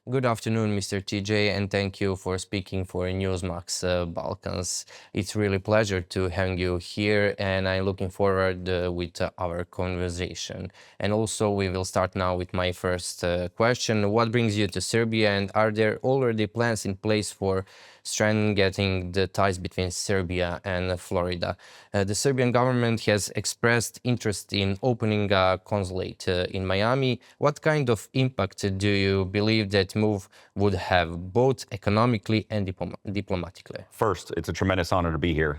Good afternoon, Mr. TJ, and thank you for speaking for Newsmax Balkans. It's really a pleasure to have you here, and I'm looking forward with our conversation. And also, we will start now with my first question. What brings you to Serbia, and are there already plans in place for strengthening the ties between Serbia and Florida? The Serbian government has expressed interest in opening a consulate in Miami. What kind of impact do you believe that move would have, both economically and diplomatically? First, it's a tremendous honor to be here.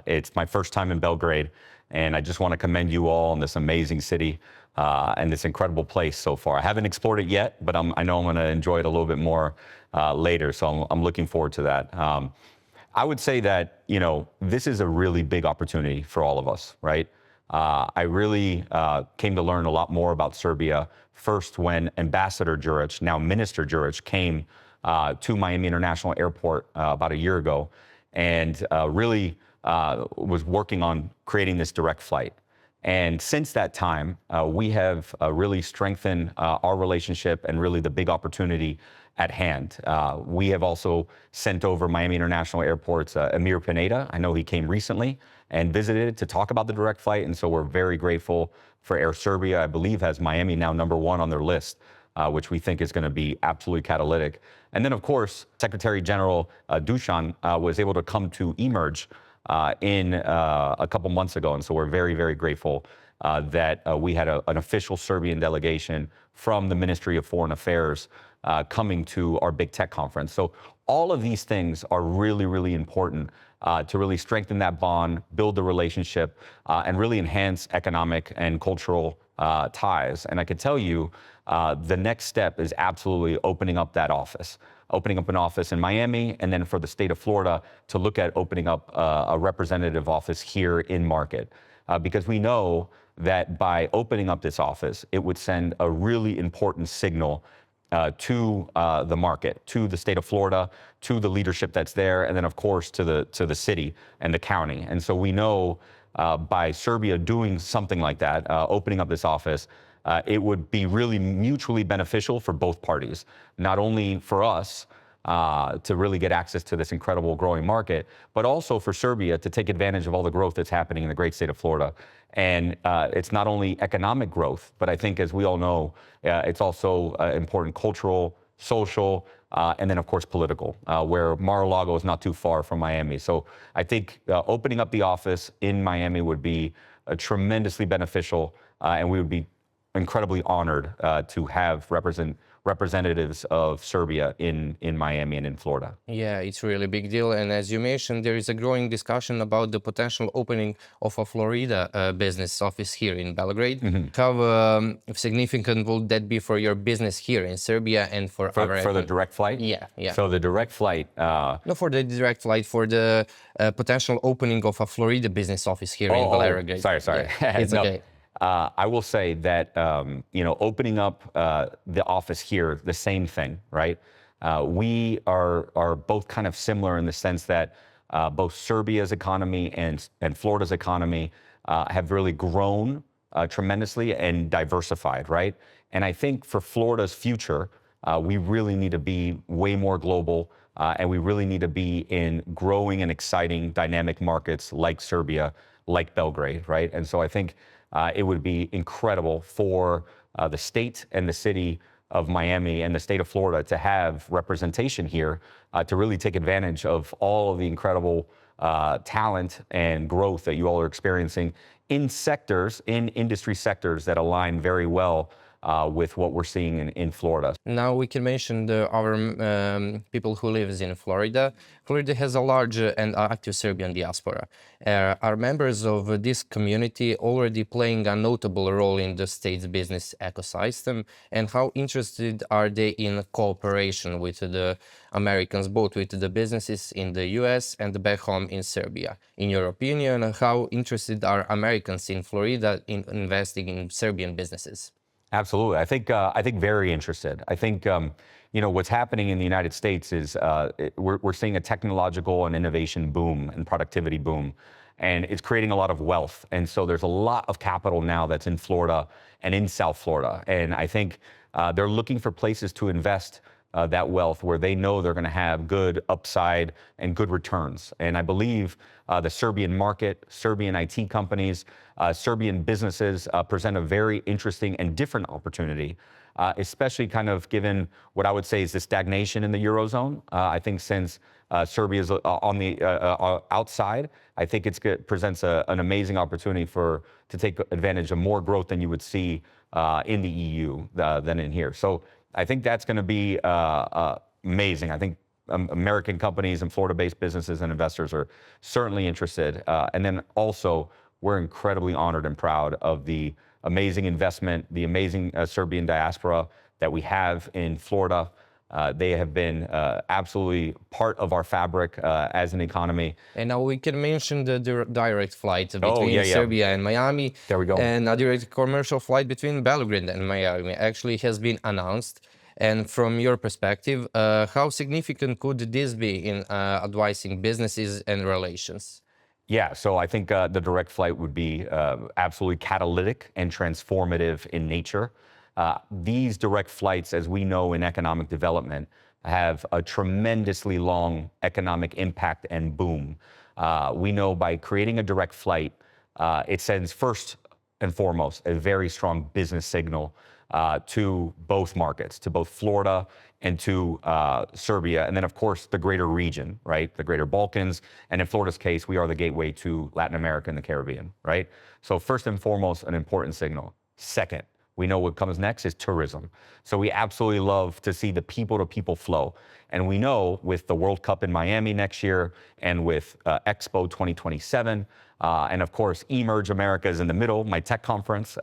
It's my first time in Belgrade, and I just want to commend you all in this amazing city and this incredible place so far. I haven't explored it yet, but I know I'm going to enjoy it a little bit more later, so I'm looking forward to that. I would say that, this is a really big opportunity for all of us, right? I really came to learn a lot more about Serbia first when Ambassador Đurić, now Minister Đurić, came to Miami International Airport about a year ago and really was working on creating this direct flight. And since that time, we have really strengthened our relationship and really the big opportunity at hand. We have also sent over Miami International Airport's Emir Pineda. I know he came recently and visited to talk about the direct flight, and so we're very grateful for Air Serbia. I believe has Miami now #1 on their list, which we think is going to be absolutely catalytic. And then, of course, Secretary General Dusan was able to come to eMerge in a couple months ago, and so we're very, very grateful that we had an official Serbian delegation from the Ministry of Foreign Affairs coming to our big tech conference. So all of these things are really, really important to really strengthen that bond, build the relationship, and really enhance economic and cultural ties. And I can tell you, the next step is absolutely opening up that office. Opening up an office in Miami, and then for the state of Florida to look at opening up a representative office here in market. Because we know that by opening up this office, it would send a really important signal to the market, to the state of Florida, to the leadership that's there, and then of course to the city and the county. And so we know by Serbia doing something like that, opening up this office, it would be really mutually beneficial for both parties, not only for us to really get access to this incredible growing market, but also for Serbia to take advantage of all the growth that's happening in the great state of Florida. And it's not only economic growth, but I think, as we all know, it's also important cultural, social, and then, of course, political, where Mar-a-Lago is not too far from Miami. So I think opening up the office in Miami would be tremendously beneficial, and we would be incredibly honored to have representatives of Serbia in Miami and in Florida. Yeah, it's really a big deal. And as you mentioned, there is a growing discussion about the potential opening of a Florida business office here in Belgrade. Mm-hmm. How significant will that be for your business here in Serbia and for the direct flight? Yeah. So the direct flight... No, for the direct flight, for the potential opening of a Florida business office here in Belgrade. Sorry. Yeah, it's okay. I will say that, opening up the office here, the same thing, right? We are both kind of similar in the sense that both Serbia's economy and Florida's economy have really grown tremendously and diversified, right? And I think for Florida's future, we really need to be way more global, and we really need to be in growing and exciting dynamic markets like Serbia, like Belgrade, right? And so I think it would be incredible for the state and the city of Miami and the state of Florida to have representation here to really take advantage of all of the incredible talent and growth that you all are experiencing in industry sectors that align very well with what we're seeing in Florida. Now we can mention our people who lives in Florida. Florida has a large and active Serbian diaspora. Are members of this community already playing a notable role in the state's business ecosystem? And how interested are they in cooperation with the Americans, both with the businesses in the US and back home in Serbia? In your opinion, how interested are Americans in Florida in investing in Serbian businesses? Absolutely. I think very interested. I think what's happening in the United States is we're seeing a technological and innovation boom and productivity boom, and it's creating a lot of wealth. And so there's a lot of capital now that's in Florida and in South Florida. And I think they're looking for places to invest that wealth where they know they're going to have good upside and good returns. And I believe the Serbian market, Serbian IT companies, Serbian businesses present a very interesting and different opportunity, especially kind of given what I would say is the stagnation in the Eurozone. I think since Serbia is on the outside, I think it presents an amazing opportunity to take advantage of more growth than you would see in the EU than in here. So I think that's going to be amazing. I think American companies and Florida-based businesses and investors are certainly interested. And then also, we're incredibly honored and proud of the amazing investment, the amazing Serbian diaspora that we have in Florida. They have been absolutely part of our fabric as an economy. And now we can mention the direct flight between Serbia and Miami. There we go. And a direct commercial flight between Belgrade and Miami actually has been announced. And from your perspective, how significant could this be in advising businesses and relations? Yeah, so I think the direct flight would be absolutely catalytic and transformative in nature. These direct flights, as we know in economic development, have a tremendously long economic impact and boom. We know by creating a direct flight, it sends first and foremost a very strong business signal to both markets, to both Florida and to Serbia, and then of course the greater region, right? The greater Balkans, and in Florida's case, we are the gateway to Latin America and the Caribbean, right? So first and foremost, an important signal. Second, we know what comes next is tourism. So we absolutely love to see the people-to-people flow. And we know with the World Cup in Miami next year and with Expo 2027, and of course, eMerge America is in the middle, my tech conference,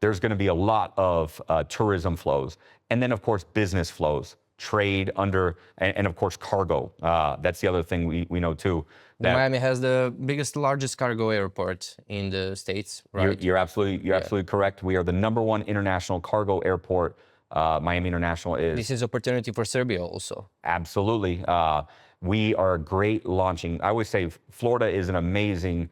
there's gonna be a lot of tourism flows. And then of course, business flows, trade and of course, cargo. That's the other thing we know too. Miami has the largest cargo airport in the States, right? You're absolutely correct. We are the #1 international cargo airport. Miami International is. This is opportunity for Serbia also. Absolutely. We are great launching. I always say Florida is an amazing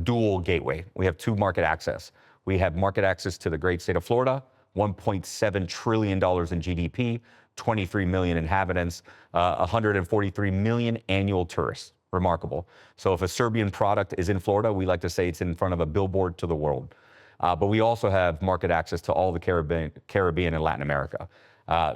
dual gateway. We have 2 market access. We have market access to the great state of Florida, $1.7 trillion in GDP, 23 million inhabitants, 143 million annual tourists. Remarkable. So if a Serbian product is in Florida, we like to say it's in front of a billboard to the world. But we also have market access to all the Caribbean and Latin America.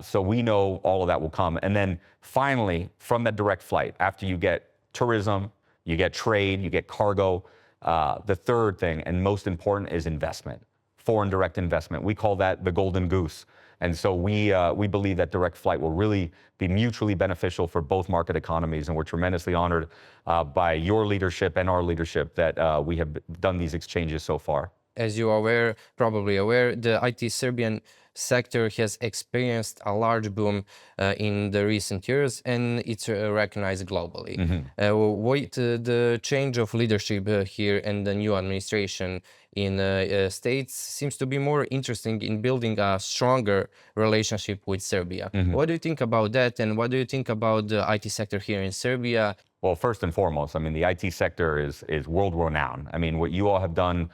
So we know all of that will come. And then finally, from that direct flight, after you get tourism, you get trade, you get cargo, the third thing and most important is investment, foreign direct investment. We call that the golden goose. And so we believe that direct flight will really be mutually beneficial for both market economies. And we're tremendously honored by your leadership and our leadership that we have done these exchanges so far. As you are probably aware, the IT Serbian sector has experienced a large boom in the recent years, and it's recognized globally. With the change of leadership here and the new administration in states seems to be more interesting in building a stronger relationship with Serbia. What do you think about that, and what do you think about the IT sector here in Serbia? Well, first and foremost, I mean, the IT sector is world renowned. I mean, what you all have done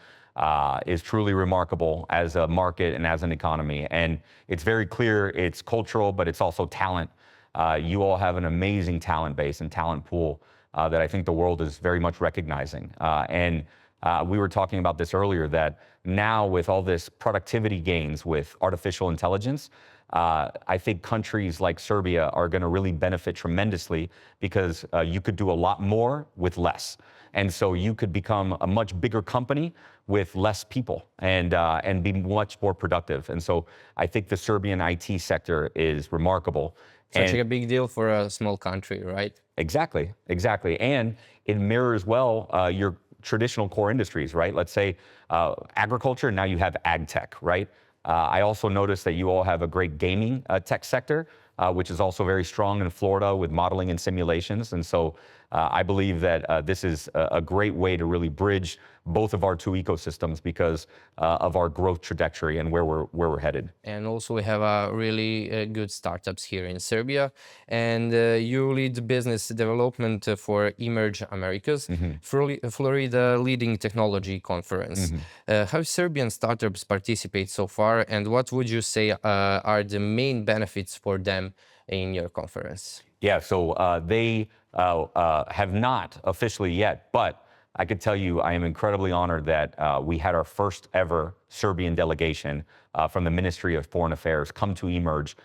is truly remarkable as a market and as an economy. And it's very clear it's cultural, but it's also talent. You all have an amazing talent base and talent pool that I think the world is very much recognizing. And we were talking about this earlier, that now with all this productivity gains with artificial intelligence, I think countries like Serbia are going to really benefit tremendously because you could do a lot more with less. And so you could become a much bigger company with less people and be much more productive. And so I think the Serbian IT sector is remarkable. Such a big deal for a small country, right? Exactly. And it mirrors well your traditional core industries, right? Let's say agriculture, now you have ag tech, right? I also noticed that you all have a great gaming tech sector, which is also very strong in Florida with modeling and simulations. And so I believe that this is a great way to really bridge both of our 2 ecosystems because of our growth trajectory and where we're headed. And also we have really good startups here in Serbia. And you lead business development for eMerge Americas, Florida leading technology conference. How Serbian startups participate so far, and what would you say are the main benefits for them them in your conference? Yeah, so they have not officially yet, but I could tell you I am incredibly honored that we had our first ever Serbian delegation from the Ministry of Foreign Affairs come to eMerge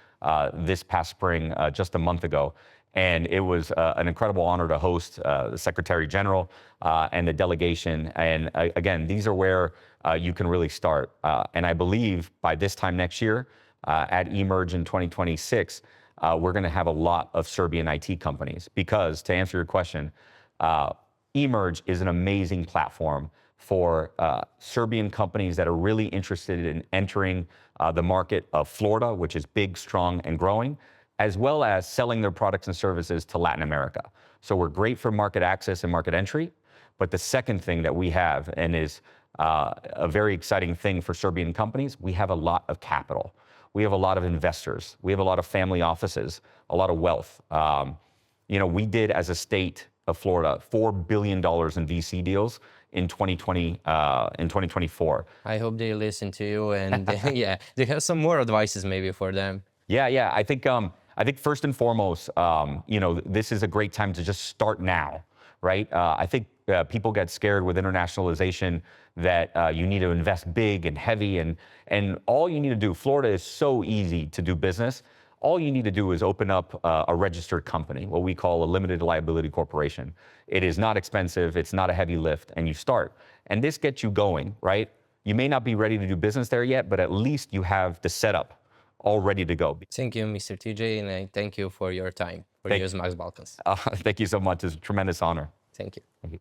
this past spring, just a month ago. And it was an incredible honor to host the Secretary General and the delegation. And again, these are where you can really start. And I believe by this time next year, at eMerge in 2026, we're going to have a lot of Serbian IT companies because, to answer your question, eMerge is an amazing platform for Serbian companies that are really interested in entering the market of Florida, which is big, strong, and growing, as well as selling their products and services to Latin America. So we're great for market access and market entry. But the second thing that we have, and is a very exciting thing for Serbian companies, we have a lot of capital. We have a lot of investors. We have a lot of family offices, a lot of wealth. We did, as a state of Florida, $4 billion in VC deals in 2024. I hope they listen to you, and yeah, do you have some more advices maybe for them? Yeah. I think first and foremost, this is a great time to just start now, right? I think people get scared with internationalization that you need to invest big and heavy, and all you need to do, Florida is so easy to do business. All you need to do is open up a registered company, what we call a limited liability corporation. It is not expensive, it's not a heavy lift, and you start. And this gets you going, right? You may not be ready to do business there yet, but at least you have the setup all ready to go. Thank you, Mr. TJ, and I thank you for your time for Newsmax Balkans. Thank you so much. It's a tremendous honor. Thank you. Thank you.